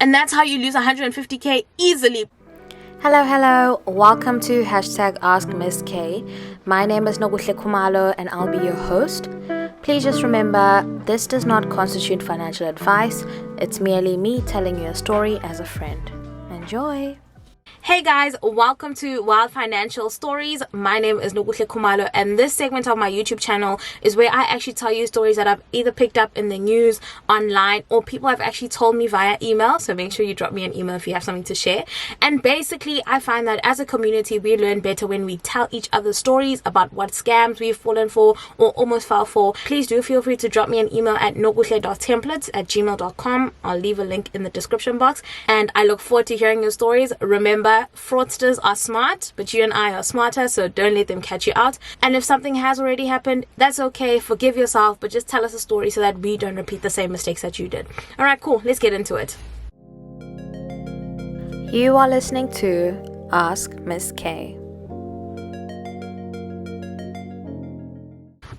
And that's how you lose 150k easily. Hello, welcome to #AskMissK. My name is Nokuhle and I'll be your host. Please just remember, this does not constitute financial advice. It's merely me telling you a story as a friend. Enjoy! Hey guys, welcome to Wild Financial Stories. My name is Nokuhle Khumalo, and this segment of my YouTube channel is where I actually tell you stories that I've either picked up in the news, online, or people have actually told me via email. So make sure you drop me an email if you have something to share. And basically, I find that as a community, we learn better when we tell each other stories about what scams we've fallen for or almost fell for. Please do feel free to drop me an email at nokuhle.templates@gmail.com. I'll leave a link in the description box, and I look forward to hearing your stories. Remember, fraudsters are smart, but you and I are smarter, so don't let them catch you out. And if something has already happened, that's okay. Forgive yourself, but just tell us a story so that we don't repeat the same mistakes that you did. All right, cool. Let's get into it. You are listening to Ask Miss K.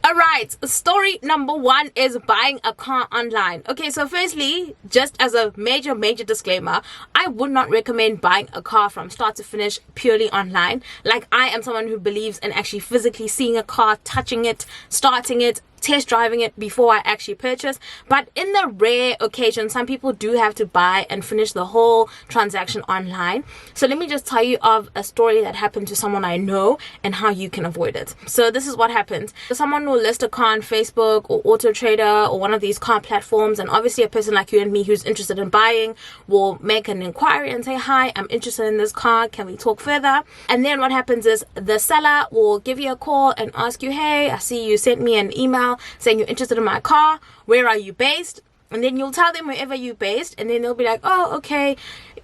Alright, story number 1 is buying a car online. Okay, so firstly, just as a major disclaimer, I would not recommend buying a car from start to finish purely online. Like, I am someone who believes in actually physically seeing a car, touching it, starting it, test driving it before I actually purchase. But in the rare occasion, some people do have to buy and finish the whole transaction online. So let me just tell you of a story that happened to someone I know and how you can avoid it. So this is what happened. Someone will list a car on Facebook or Auto Trader or one of these car platforms, and obviously a person like you and me who's interested in buying will make an inquiry and say, hi, I'm interested in this car, can we talk further? And then what happens is the seller will give you a call and ask you, hey, I see you sent me an email saying you're interested in my car, where are you based? And then you'll tell them wherever you're based, and then they'll be like, oh, okay,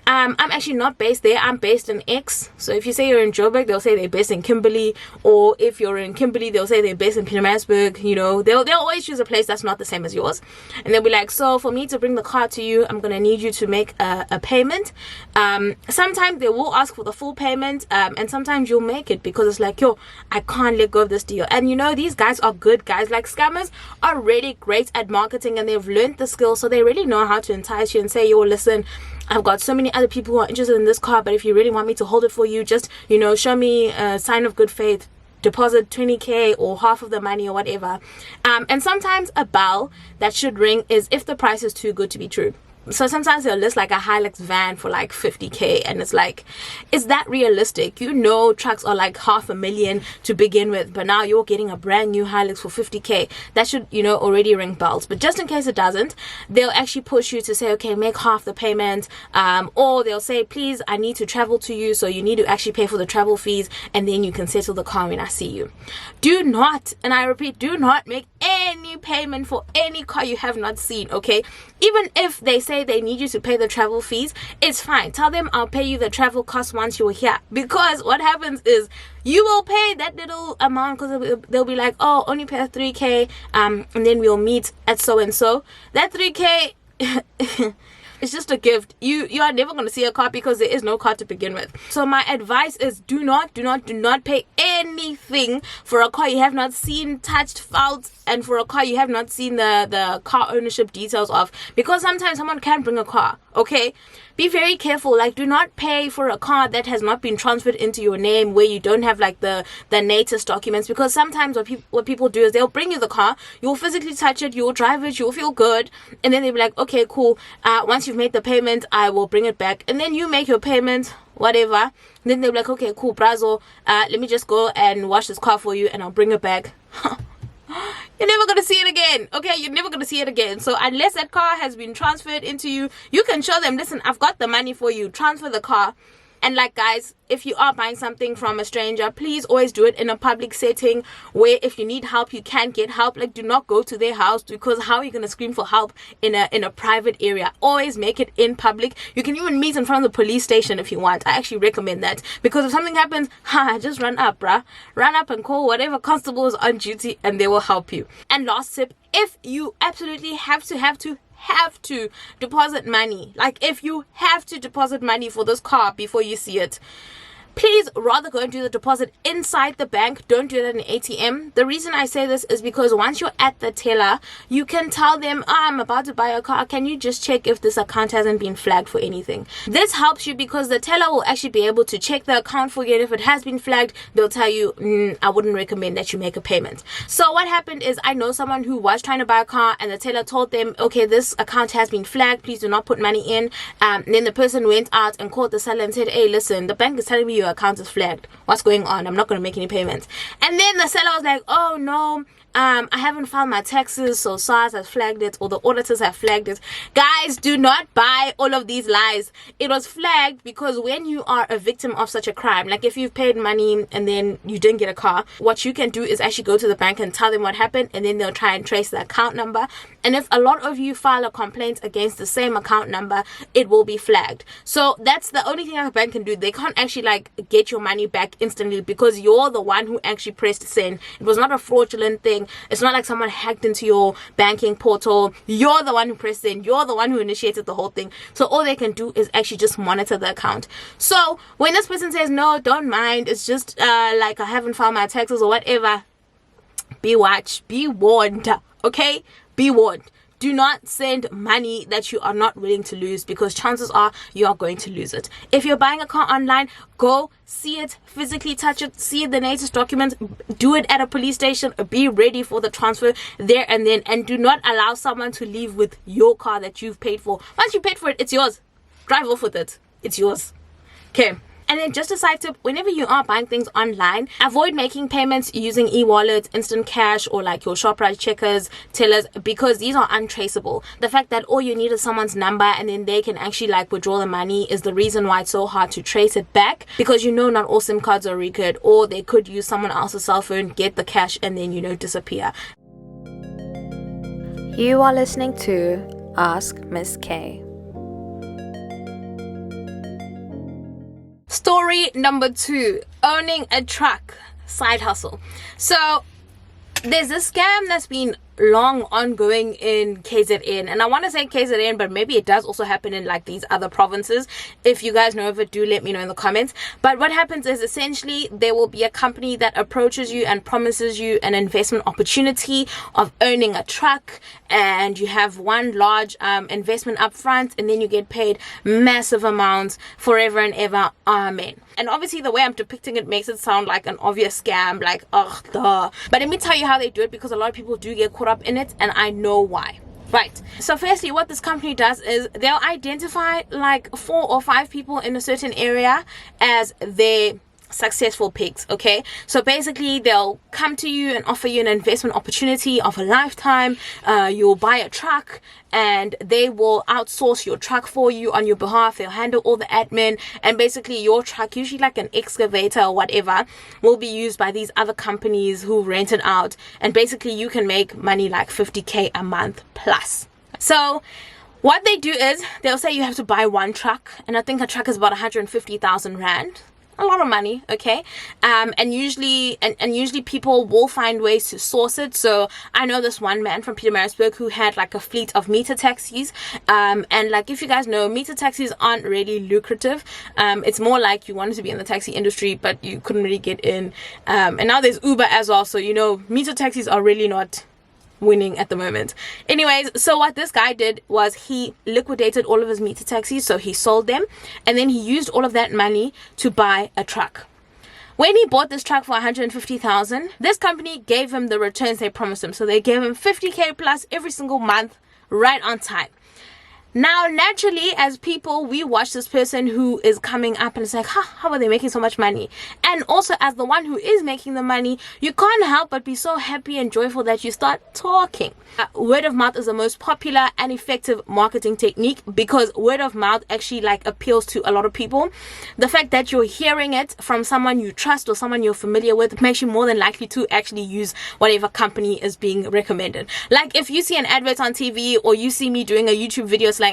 I'm actually not based there, I'm based in X. So if you say you're in Joburg, they'll say they're based in Kimberley, or if you're in Kimberley, they'll say they're based in Pietermaritzburg. You know, they'll always choose a place that's not the same as yours, and they'll be like, so for me to bring the car to you, I'm gonna need you to make a payment. Sometimes they will ask for the full payment, and sometimes you'll make it because it's like, yo, I can't let go of this deal. And you know, these guys are good guys. Like, scammers are really great at marketing, and they've learned the skills, so they really know how to entice you and say, yo, listen, I've got so many other people who are interested in this car, but if you really want me to hold it for you, just, you know, show me a sign of good faith, deposit 20k or half of the money or whatever. And sometimes a bell that should ring is if the price is too good to be true. So sometimes they'll list like a Hilux van for like 50k, and it's like, is that realistic? You know, trucks are like $500,000 to begin with, but now you're getting a brand new Hilux for 50k. That should, you know, already ring bells. But just in case it doesn't, they'll actually push you to say, okay, make half the payment, or they'll say, please, I need to travel to you, so you need to actually pay for the travel fees, and then you can settle the car when I see you. Do not, and I repeat, do not make any payment for any car you have not seen, okay? Even if they say they need you to pay the travel fees, it's fine. Tell them I'll pay you the travel cost once you're here, because what happens is you will pay that little amount because they'll be like, oh, only pay 3k, and then we'll meet at so and so. That 3k it's just a gift. You are never going to see a car because there is no car to begin with. So my advice is do not pay anything for a car you have not seen, touched, felt, and for a car you have not seen the car ownership details of, because sometimes someone can bring a car, okay? Be very careful. Like, do not pay for a car that has not been transferred into your name, where you don't have like the latest documents, because sometimes what people do is they'll bring you the car, you'll physically touch it, you'll drive it, you'll feel good, and then they'll be like, okay, cool, once you've made the payment, I will bring it back. And then you make your payment, whatever, and then they'll be like, okay, cool, brazo, let me just go and wash this car for you and I'll bring it back. You're never going to see it again, okay? You're never going to see it again. So unless that car has been transferred into you, you can show them, listen, I've got the money for you, transfer the car. And like, guys, if you are buying something from a stranger, please always do it in a public setting where if you need help, you can get help. Like, do not go to their house, because how are you going to scream for help in a private area? Always make it in public. You can even meet in front of the police station if you want. I actually recommend that, because if something happens, just run up, bruh. Run up and call whatever constable is on duty and they will help you. And last tip, if you absolutely have to deposit money, like if you have to deposit money for this car before you see it, please rather go and do the deposit inside the bank. Don't do it at an ATM. The reason I say this is because once you're at the teller, you can tell them, I'm about to buy a car, can you just check if this account hasn't been flagged for anything? This helps you because the teller will actually be able to check the account for you, and if it has been flagged, they'll tell you, I wouldn't recommend that you make a payment. So what happened is, I know someone who was trying to buy a car, and the teller told them, okay, this account has been flagged, please do not put money in. Then the person went out and called the seller and said, hey, listen, the bank is telling me your account is flagged. What's going on? I'm not going to make any payments. And then the seller was like, oh no, I haven't filed my taxes, so SARS has flagged it, or the auditors have flagged it. Guys, do not buy all of these lies. It was flagged because when you are a victim of such a crime, like if you've paid money and then you didn't get a car, what you can do is actually go to the bank and tell them what happened, and then they'll try and trace the account number. And if a lot of you file a complaint against the same account number, it will be flagged. So that's the only thing that the bank can do. They can't actually like get your money back instantly because you're the one who actually pressed send. It was not a fraudulent thing. It's not like someone hacked into your banking portal. You're the one who pressed send. You're the one who initiated the whole thing. So all they can do is actually just monitor the account. So when this person says, no, don't mind, it's just like I haven't filed my taxes or whatever, be warned, okay? Be warned. Do not send money that you are not willing to lose, because chances are you are going to lose it. If you're buying a car online, go see it, physically touch it, see the latest documents, do it at a police station, be ready for the transfer there and then, and do not allow someone to leave with your car that you've paid for. Once you paid for it, it's yours. Drive off with it. It's yours. Okay. And then just a side tip, whenever you are buying things online, avoid making payments using e-wallets, instant cash, or like your ShopRite checkers, tellers, because these are untraceable. The fact that all you need is someone's number and then they can actually like withdraw the money is the reason why it's so hard to trace it back, because you know not all SIM cards are recurred, or they could use someone else's cell phone, get the cash, and then, you know, disappear. You are listening to Ask Miss K. Story number 2, owning a truck, side hustle. So there's a scam that's been long ongoing in KZN, and I want to say KZN, but maybe it does also happen in like these other provinces. If you guys know of it, do let me know in the comments. But what happens is, essentially there will be a company that approaches you and promises you an investment opportunity of owning a truck, and you have one large investment up front, and then you get paid massive amounts forever and ever. Amen. And obviously the way I'm depicting it makes it sound like an obvious scam, like, ugh, duh. But let me tell you how they do it, because a lot of people do get caught up in it, and I know why. Right. So firstly, what this company does is they'll identify like 4 or 5 people in a certain area as their successful picks. Okay, so basically they'll come to you and offer you an investment opportunity of a lifetime. You'll buy a truck and they will outsource your truck for you on your behalf. They'll handle all the admin, and basically your truck, usually like an excavator or whatever, will be used by these other companies who rent it out, and basically you can make money like 50k a month plus. So what they do is they'll say you have to buy one truck, and I think a truck is about 150,000 rand. A lot of money, okay? And usually people will find ways to source it. So I know this one man from Pietermaritzburg who had like a fleet of meter taxis, and like, if you guys know, meter taxis aren't really lucrative. It's more like you wanted to be in the taxi industry but you couldn't really get in, and now there's Uber as well, so you know, meter taxis are really not winning at the moment. Anyways, so what this guy did was he liquidated all of his meter taxis, so he sold them, and then he used all of that money to buy a truck. When he bought this truck for 150,000, this company gave him the returns they promised him. So they gave him 50k plus every single month, right on time. Now, naturally, as people, we watch this person who is coming up and it's like, how are they making so much money? And also, as the one who is making the money, you can't help but be so happy and joyful that you start talking. Word of mouth is the most popular and effective marketing technique, because word of mouth actually like appeals to a lot of people. The fact that you're hearing it from someone you trust or someone you're familiar with makes you more than likely to actually use whatever company is being recommended. Like if you see an advert on TV, or you see me doing a YouTube video, it's like,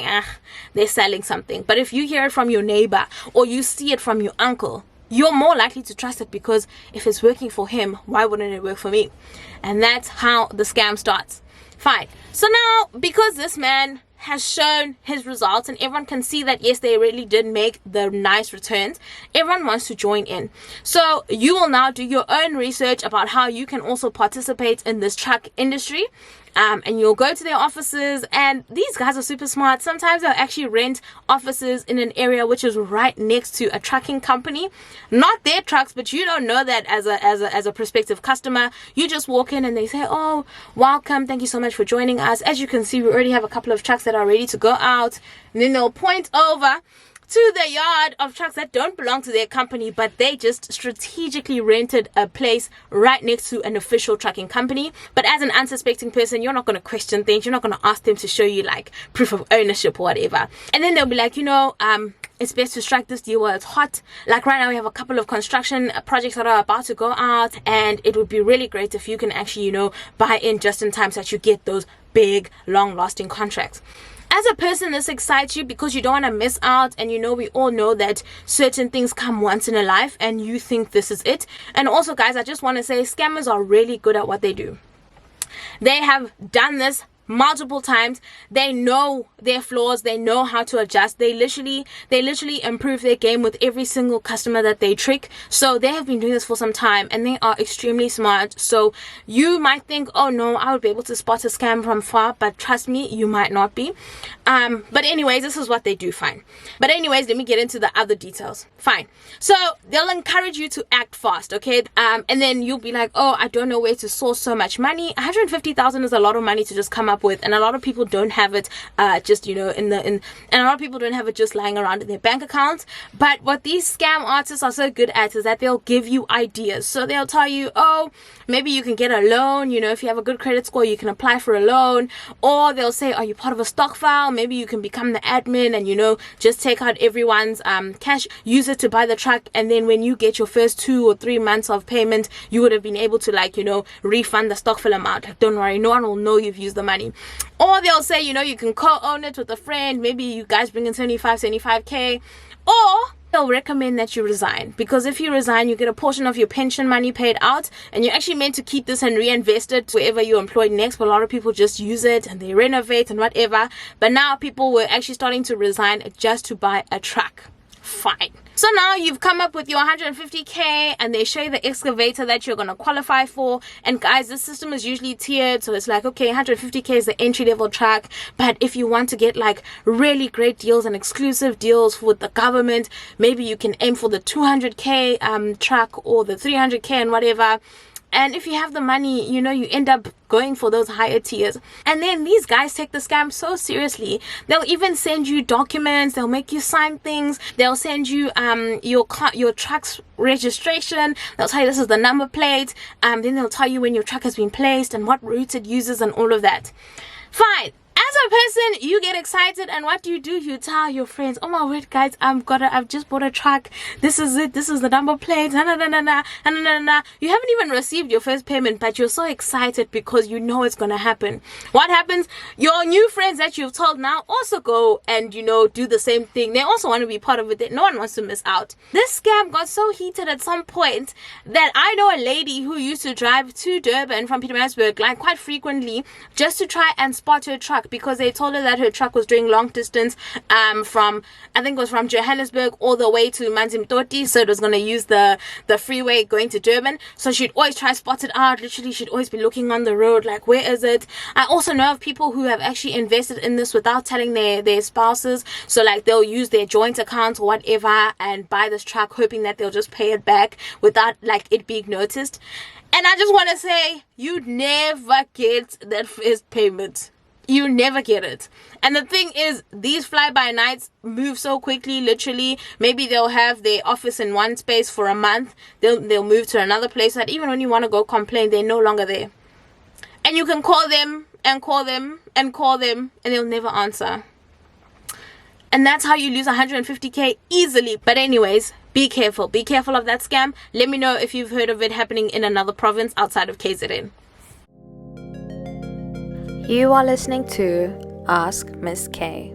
they're selling something. But if you hear it from your neighbor, or you see it from your uncle, you're more likely to trust it, because if it's working for him, why wouldn't it work for me? And that's how the scam starts. Fine. So now, because this man has shown his results and everyone can see that yes, they really did make the nice returns, everyone wants to join in. So you will now do your own research about how you can also participate in this truck industry. And you'll go to their offices, and these guys are super smart. Sometimes they'll actually rent offices in an area which is right next to a trucking company, not their trucks, but you don't know that as a prospective customer. You just walk in and they say, oh, welcome, thank you so much for joining us. As you can see, we already have a couple of trucks that are ready to go out. And then they'll point over to the yard of trucks that don't belong to their company, but they just strategically rented a place right next to an official trucking company. But as an unsuspecting person, you're not going to question things. You're not going to ask them to show you like proof of ownership or whatever. And then they'll be like, it's best to strike this deal while it's hot. Like right now we have a couple of construction projects that are about to go out, and it would be really great if you can actually, buy in just in time so that you get those big, long-lasting contracts. As a person, this excites you because you don't want to miss out, and we all know that certain things come once in a life and you think this is it. And also, guys, I just want to say scammers are really good at what they do. They have done this multiple times. They know their flaws, they know how to adjust. They literally improve their game with every single customer that they trick. So they have been doing this for some time and they are extremely smart. So you might think, oh no, I would be able to spot a scam from far, but trust me, you might not be. But anyways, this is what they do. Fine. But anyways, let me get into the other details. Fine. So they'll encourage you to act fast, okay? And then you'll be like, oh, I don't know where to source so much money. 150,000 is a lot of money to just come up with, and a lot of people don't have it and a lot of people don't have it just lying around in their bank accounts. But what these scam artists are so good at is that they'll give you ideas. So they'll tell you, oh, maybe you can get a loan, if you have a good credit score you can apply for a loan. Or they'll say, are you part of a stock file? Maybe you can become the admin and just take out everyone's cash, use it to buy the truck, and then when you get your first 2 or 3 months of payment, you would have been able to refund the stock file amount. Like, don't worry, no one will know you've used the money. Or they'll say, you can co-own it with a friend. Maybe you guys bring in 75k. Or they'll recommend that you resign, because if you resign, you get a portion of your pension money paid out, and you're actually meant to keep this and reinvest it wherever you're employed next. But a lot of people just use it and they renovate and whatever. But now people were actually starting to resign just to buy a truck. Fine. So now you've come up with your 150k and they show you the excavator that you're going to qualify for. And guys, this system is usually tiered. So it's like, okay, 150k is the entry level truck. But if you want to get like really great deals and exclusive deals with the government, maybe you can aim for the 200k truck or the 300k and whatever. And if you have the money, you end up going for those higher tiers. And then these guys take the scam so seriously. They'll even send you documents. They'll make you sign things. They'll send you your truck's registration. They'll tell you this is the number plate. Then they'll tell you when your truck has been placed and what routes it uses and all of that. Fine. As a person, you get excited, and what do? You tell your friends, oh my word, guys, I've just bought a truck. This is it. This is the number plate. You haven't even received your first payment, but you're so excited because you know it's gonna happen. What happens? Your new friends that you've told now also go and do the same thing. They also want to be part of it. No one wants to miss out. This scam got so heated at some point that I know a lady who used to drive to Durban from Pietermaritzburg like quite frequently just to try and spot her truck, because they told her that her truck was doing long distance from Johannesburg all the way to Manzimtoti, so it was going to use the freeway going to Durban. So she'd always try to spot it out. Literally, she'd always be looking on the road like, where is it? I also know of people who have actually invested in this without telling their spouses. So like they'll use their joint account or whatever and buy this truck hoping that they'll just pay it back without like it being noticed. And I just want to say, you never get that first payment. You never get it. And the thing is, these fly-by-nights move so quickly. Literally, maybe they'll have their office in one space for a month. They'll move to another place that even when you want to go complain, they're no longer there. And you can call them and call them and call them and they'll never answer. And that's how you lose 150k easily. But anyways, be careful. Be careful of that scam. Let me know if you've heard of it happening in another province outside of KZN. You are listening to Ask Miss K.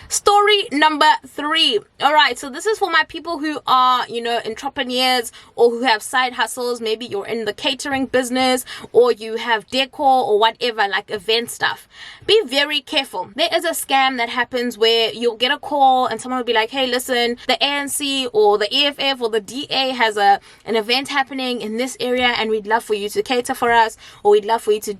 Story number 3. All right, so this is for my people who are, entrepreneurs or who have side hustles. Maybe you're in the catering business or you have decor or whatever, like event stuff. Be very careful. There is a scam that happens where you'll get a call and someone will be like, hey, listen, the ANC or the EFF or the DA has an event happening in this area and we'd love for you to cater for us, or we'd love for you to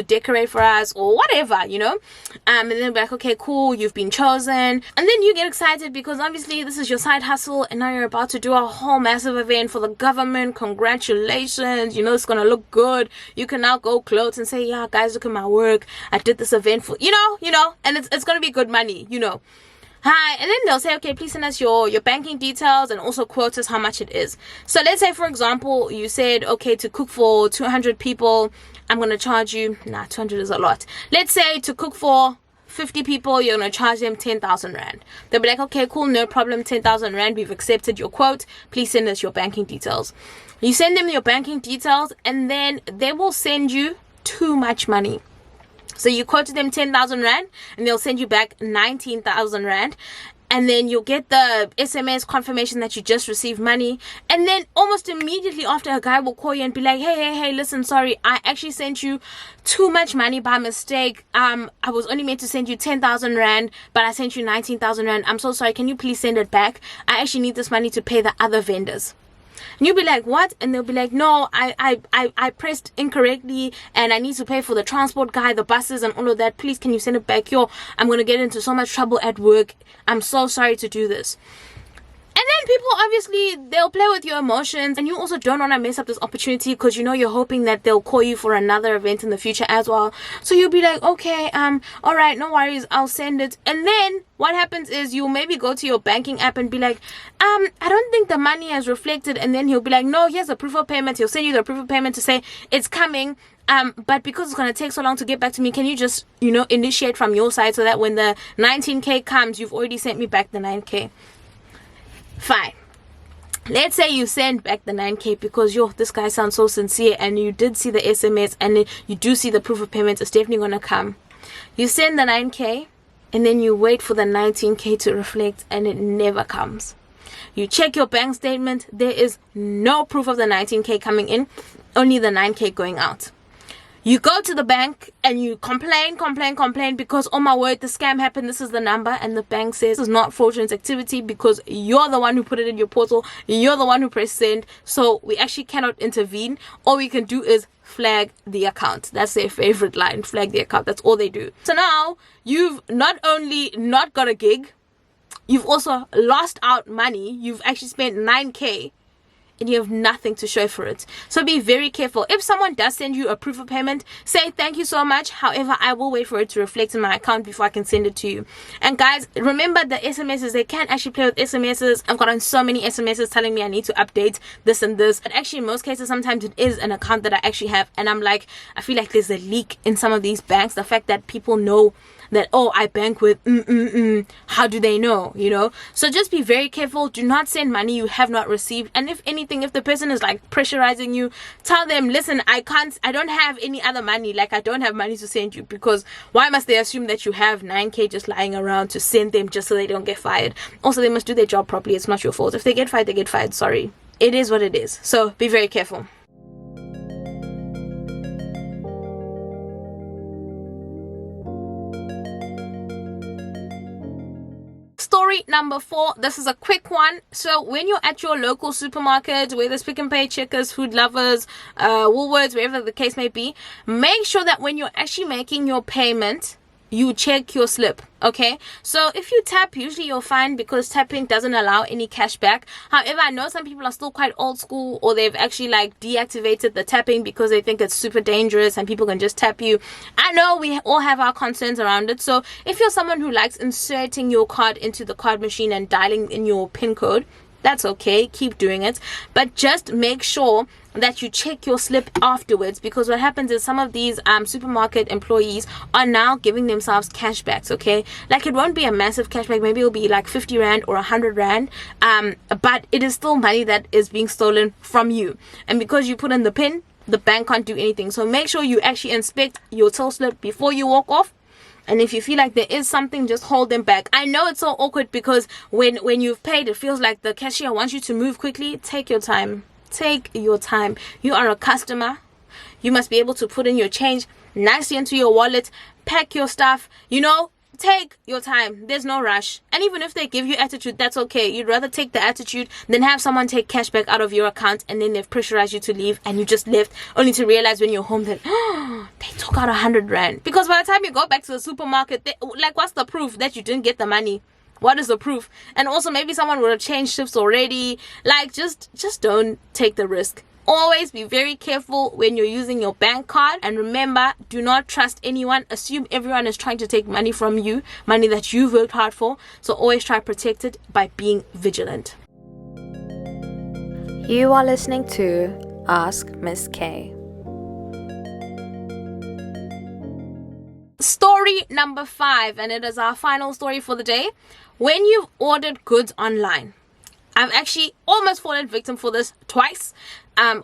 decorate for us, or whatever, and then be like, okay, cool, you've been chosen. And then you get excited because obviously this is your side hustle and now you're about to do a whole massive event for the government. Congratulations, it's gonna look good. You can now go clothes and say, yeah guys, look at my work, I did this event for and it's gonna be good money, Hi, and then they'll say, okay, please send us your banking details and also quote us how much it is. So let's say, for example, you said, okay, to cook for 200 people, I'm going to charge you, 200 is a lot. Let's say to cook for 50 people, you're going to charge them 10,000 Rand. They'll be like, okay, cool, no problem, 10,000 Rand, we've accepted your quote. Please send us your banking details. You send them your banking details and then they will send you too much money. So you quoted them 10,000 Rand and they'll send you back 19,000 Rand. And then you'll get the SMS confirmation that you just received money. And then almost immediately after, a guy will call you and be like, hey, listen, sorry, I actually sent you too much money by mistake. I was only meant to send you 10,000 Rand, but I sent you 19,000 Rand. I'm so sorry. Can you please send it back? I actually need this money to pay the other vendors. And you'll be like, what? And they'll be like, no, I pressed incorrectly and I need to pay for the transport guy, the buses and all of that. Please, can you send it back? I'm going to get into so much trouble at work. I'm so sorry to do this. And then people, obviously, they'll play with your emotions, and you also don't want to mess up this opportunity because you're hoping that they'll call you for another event in the future as well. So you'll be like, okay, all right, no worries, I'll send it. And then what happens is you'll maybe go to your banking app and be like, I don't think the money has reflected. And then he'll be like, no, here's a proof of payment. He'll send you the proof of payment to say it's coming. But because it's going to take so long to get back to me, can you just, initiate from your side so that when the 19K comes, you've already sent me back the 9K. Fine. Let's say you send back the 9K because this guy sounds so sincere and you did see the SMS and you do see the proof of payment. It's definitely going to come. You send the 9K and then you wait for the 19K to reflect and it never comes. You check your bank statement. There is no proof of the 19K coming in, only the 9K going out. You go to the bank and you complain because, oh my word, the scam happened, this is the number. And the bank says it's not fraudulent activity because you're the one who put it in your portal. You're the one who pressed send. So we actually cannot intervene. All we can do is flag the account. That's their favorite line, flag the account. That's all they do. So now you've not only not got a gig, you've also lost out money. You've actually spent 9K. And you have nothing to show for it. So be very careful. If someone does send you a proof of payment, say thank you so much. However, I will wait for it to reflect in my account before I can send it to you. And guys, remember the SMSs. They can actually play with SMSs. I've gotten so many SMSs telling me I need to update this and this. But actually, in most cases, sometimes it is an account that I actually have. And I feel like there's a leak in some of these banks. The fact that people know that, oh, I bank with how do they know, So just be very careful. Do not send money you have not received. And if anything, if the person is like pressurizing you, tell them, listen, I don't have any other money. Like, I don't have money to send you, because why must they assume that you have 9K just lying around to send them just so they don't get fired? Also, they must do their job properly. It's not your fault. If they get fired, they get fired. Sorry. It is what it is. So be very careful. Story number 4. This is a quick one. So when you're at your local supermarket, whether it's Pick n Pay, Checkers, Food Lovers, Woolworths, wherever the case may be, make sure that when you're actually making your payment, you check your slip. Okay, so if you tap, usually you'll find, because tapping doesn't allow any cash back. However, I know some people are still quite old school, or they've actually deactivated the tapping because they think it's super dangerous and people can just tap you. I know we all have our concerns around it. So if you're someone who likes inserting your card into the card machine and dialing in your PIN code, that's okay, keep doing it, but just make sure that you check your slip afterwards, because what happens is some of these supermarket employees are now giving themselves cashbacks. Okay, like, it won't be a massive cashback, maybe it'll be like 50 Rand or 100 Rand, but it is still money that is being stolen from you, and because you put in the PIN, the bank can't do anything. So make sure you actually inspect your till slip before you walk off. And if you feel like there is something, just hold them back. I know it's so awkward because when you've paid, it feels like the cashier wants you to move quickly. Take your time. Take your time. You are a customer. You must be able to put in your change nicely into your wallet, pack your stuff, take your time. There's no rush. And even if they give you attitude, that's okay. You'd rather take the attitude than have someone take cash back out of your account and then they've pressurized you to leave and you just left only to realize when you're home that they took out 100 rand. Because by the time you go back to the supermarket, what's the proof that you didn't get the money? What is the proof? And also maybe someone would have changed shifts already. Just don't take the risk. Always be very careful when you're using your bank card, and remember, do not trust anyone. Assume everyone is trying to take money from you, money that you've worked hard for. So always try to protect it by being vigilant. You are listening to Ask Miss K. Story number 5, and it is our final story for the day. When you've ordered goods online. I've actually almost fallen victim for this twice.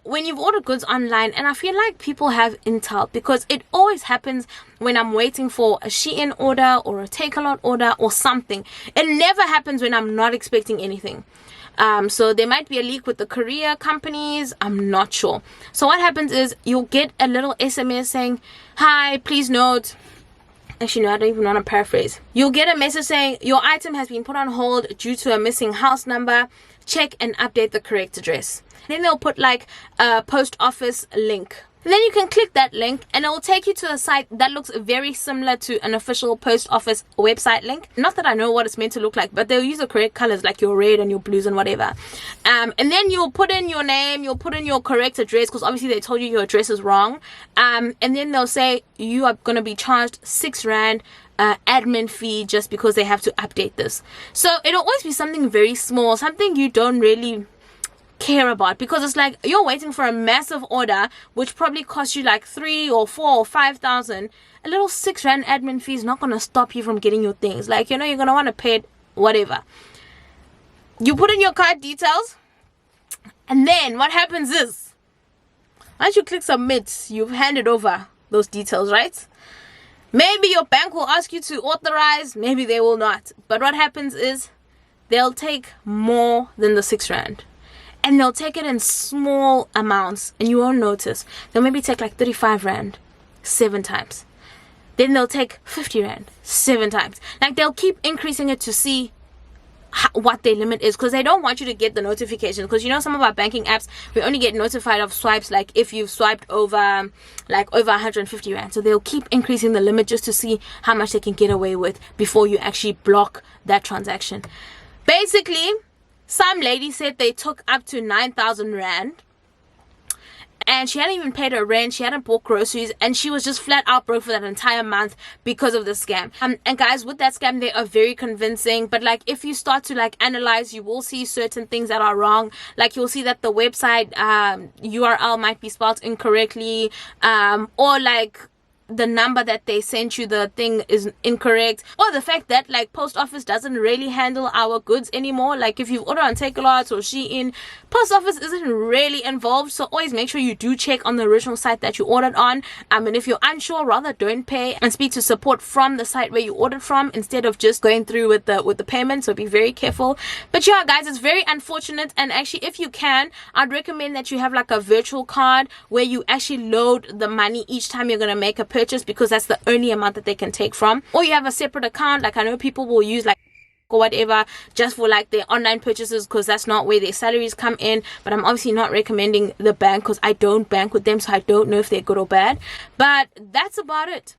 When you've ordered goods online, and I feel like people have intel because it always happens when I'm waiting for a Shein order or a Takealot order or something. It never happens when I'm not expecting anything. So there might be a leak with the courier companies. I'm not sure. So what happens is you'll get a little SMS saying, "Hi, please note." Actually, no, I don't even want to paraphrase. You'll get a message saying your item has been put on hold due to a missing house number. Check and update the correct address. Then they'll put like a post office link. And then you can click that link and it will take you to a site that looks very similar to an official post office website link. Not that I know what it's meant to look like, but they'll use the correct colors like your red and your blues and whatever. And then you'll put in your name, you'll put in your correct address because obviously they told you your address is wrong. And then they'll say you are going to be charged 6 Rand admin fee just because they have to update this. So it'll always be something very small, something you don't really care about, because it's like you're waiting for a massive order which probably costs you like 3 or 4 or 5,000. A little 6 Rand admin fee is not going to stop you from getting your things. Like, you're going to want to pay it, whatever. You put in your card details, and then what happens is once you click submit, you've handed over those details, right? Maybe your bank will ask you to authorize, maybe they will not. But what happens is they'll take more than the 6 Rand. And they'll take it in small amounts and you won't notice. They'll maybe take like 35 Rand 7 times. Then they'll take 50 Rand 7 times. Like, they'll keep increasing it to see what their limit is, because they don't want you to get the notification. Because some of our banking apps, we only get notified of swipes like if you've swiped over 150 Rand. So they'll keep increasing the limit just to see how much they can get away with before you actually block that transaction. Basically, some lady said they took up to 9,000 Rand. And she hadn't even paid her rent. She hadn't bought groceries. And she was just flat out broke for that entire month because of the scam. And guys, with that scam, they are very convincing. But like, if you start to analyze, you will see certain things that are wrong. Like, you'll see that the website URL might be spelled incorrectly. Or like, the number that they sent you, the thing is incorrect, or the fact that post office doesn't really handle our goods anymore. Like, if you've ordered on Takealot or Shein, post office isn't really involved. So always make sure you do check on the original site that you ordered on. And if you're unsure, rather don't pay and speak to support from the site where you ordered from instead of just going through with the payment. So be very careful. But yeah, guys, it's very unfortunate. And actually, if you can, I'd recommend that you have like a virtual card where you actually load the money each time you're going to make a purchase, because that's the only amount that they can take from. Or you have a separate account. Like, I know people will use or whatever just for their online purchases, because that's not where their salaries come in. But I'm obviously not recommending the bank because I don't bank with them, so I don't know if they're good or bad. But that's about it.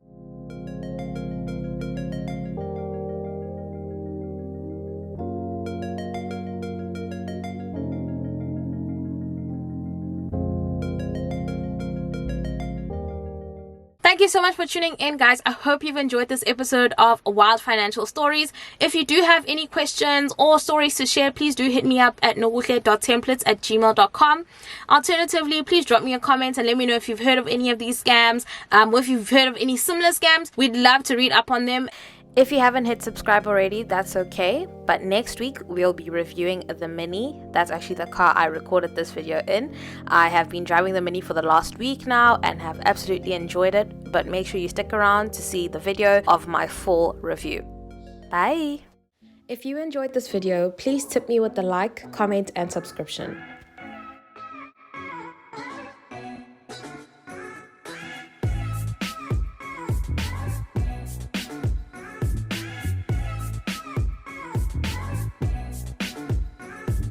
Thank you so much for tuning in, guys. I hope you've enjoyed this episode of Wild Financial Stories. If you do have any questions or stories to share, please do hit me up at nokuhle.templates@gmail.com. Alternatively, please drop me a comment and let me know if you've heard of any of these scams, or if you've heard of any similar scams. We'd love to read up on them. If you haven't hit subscribe already, that's okay. But next week, we'll be reviewing the Mini. That's actually the car I recorded this video in. I have been driving the Mini for the last week now and have absolutely enjoyed it. But make sure you stick around to see the video of my full review. Bye! If you enjoyed this video, please tip me with a like, comment, and subscription.